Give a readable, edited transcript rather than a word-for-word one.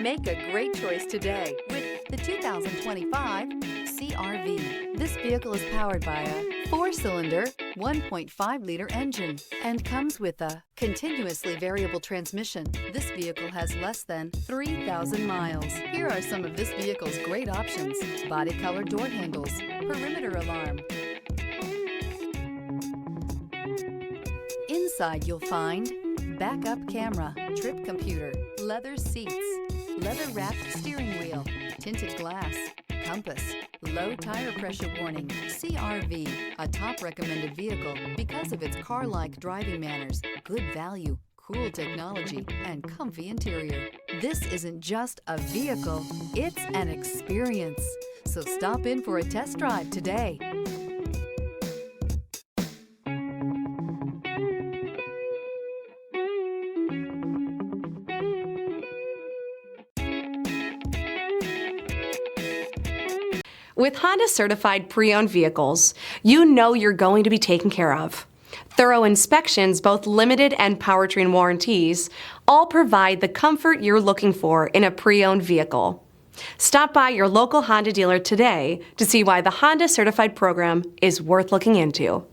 Make a great choice today with the 2025 CR-V. This vehicle is powered by a 4-cylinder, 1.5-liter engine and comes with a continuously variable transmission. This vehicle has less than 3,000 miles. Here are some of this vehicle's great options: body color door handles, perimeter alarm. Inside you'll find backup camera, trip computer, leather seats, leather-wrapped steering wheel, tinted glass, compass, low tire pressure warning. CR-V, a top recommended vehicle because of its car-like driving manners, good value, cool technology, and comfy interior. This isn't just a vehicle, it's an experience. So stop in for a test drive today. With Honda certified pre-owned vehicles, you know you're going to be taken care of. Thorough inspections, both limited and powertrain warranties, all provide the comfort you're looking for in a pre-owned vehicle. Stop by your local Honda dealer today to see why the Honda certified program is worth looking into.